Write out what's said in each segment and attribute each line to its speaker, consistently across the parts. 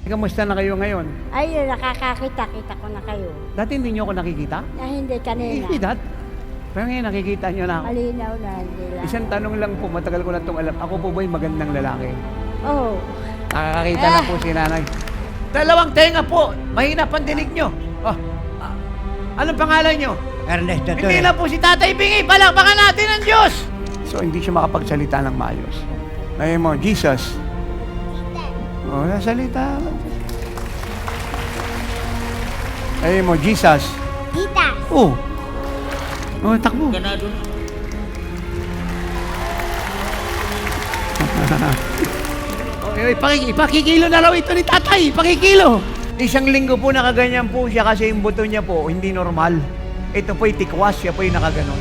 Speaker 1: Kamusta na kayo ngayon?
Speaker 2: Ay, nakakakita-kita ko na kayo.
Speaker 1: Dati hindi niyo ako nakikita?
Speaker 2: Na hindi kanina.
Speaker 1: Hindi dat. Pero ngayon nakikita niyo na ako.
Speaker 2: Malinaw na, hindi lang.
Speaker 1: Isang tanong lang po, matagal ko na itong alam. Ako po ba'y magandang lalaki?
Speaker 2: Oo.
Speaker 1: Nakakakita na po si nanay. Dalawang tenga po. Mahina pandinig nyo. Oh. Anong pangalan nyo?
Speaker 3: Ernest Duterte.
Speaker 1: Hindi na po si Tatay Bingi. Palakpakan natin ang Diyos! So, hindi siya makapagsalita ng maayos. Ngayon mo, Jesus. Oh, nasalita. Ngayon mo, Jesus.
Speaker 2: Tita.
Speaker 1: Oh. Oh, takbo.
Speaker 3: Ganado na.
Speaker 1: Ipakikilo na raw ito ni Tatay. Ipakikilo. Isang linggo po nakaganyan po siya kasi yung buto niya po hindi normal. Ito po'y tikwas, siya po'y nakaganon.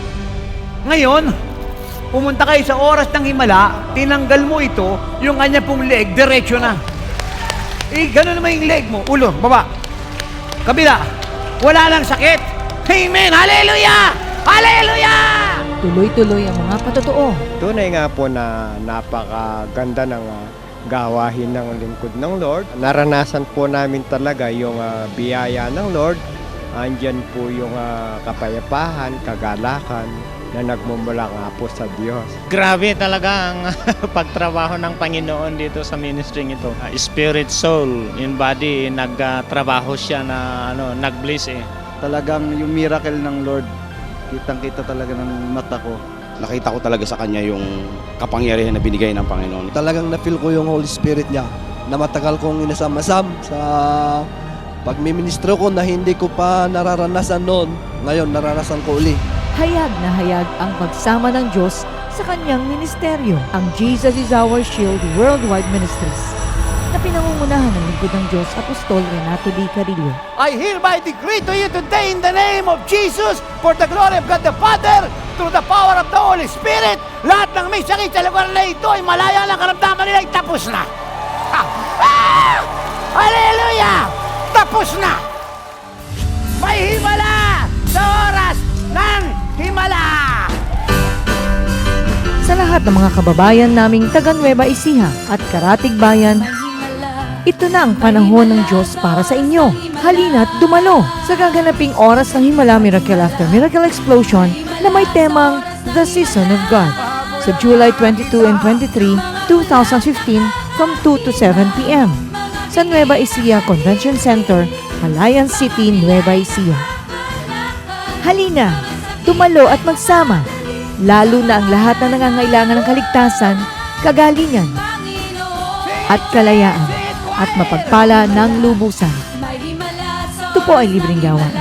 Speaker 1: Ngayon, pumunta kayo sa oras ng himala, tinanggal mo ito, yung kanya pong leg, diretso na. Gano'n naman yung leg mo. Ulo, baba. Kabila. Wala lang sakit. Amen! Hallelujah! Hallelujah!
Speaker 4: Tuloy-tuloy ang mga patotoo.
Speaker 5: Tunay nga po na napakaganda ng gawain ng lingkod ng Lord. Naranasan po namin talaga yung biyaya ng Lord. Andyan po yung kapayapaan, kagalakan na nagmumula nga po sa Diyos.
Speaker 6: Grabe talaga ang pagtrabaho ng Panginoon dito sa ministry ito. Spirit, soul, in body, nagtrabaho siya na nag-bliss eh.
Speaker 7: Talagang yung miracle ng Lord, kitang-kita talaga ng mata ko.
Speaker 8: Nakita ko talaga sa kanya yung kapangyarihan na binigay ng Panginoon.
Speaker 9: Talagang na-feel ko yung Holy Spirit niya na matagal kong inasam-asam sa pagmiministro ko na hindi ko pa nararanasan noon. Ngayon, naranasan ko uli.
Speaker 4: Hayag na hayag ang pagsama ng Diyos sa kanyang ministeryo. Ang Jesus is Our Shield Worldwide Ministries na pinangungunahan ng lingkod ng Diyos, Apostol Renato D. Carillo.
Speaker 1: I hereby decree to you today in the name of Jesus, for the glory of God the Father, through the power of the Holy Spirit, lahat ng may sakit sa lugar na ito ay malaya ng karamdaman nila ay tapos na. Hallelujah! Tapos na! May himala sa oras ng himala!
Speaker 4: Sa lahat ng mga kababayan naming taga Nueva Ecija at Karatig Bayan, ito na ang panahon ng Diyos para sa inyo. Halina't dumalo sa gaganaping oras ng Himala Miracle After Miracle Explosion na may temang The Season of God sa July 22 and 23, 2015 from 2 to 7 p.m. sa Nueva Ecija Convention Center, Palayan City, Nueva Ecija. Halina, dumalo at magsama, lalo na ang lahat na nangangailangan ng kaligtasan, kagalingan, at kalayaan, at mapagpala ng lubusan. Ito po ay libreng gawain.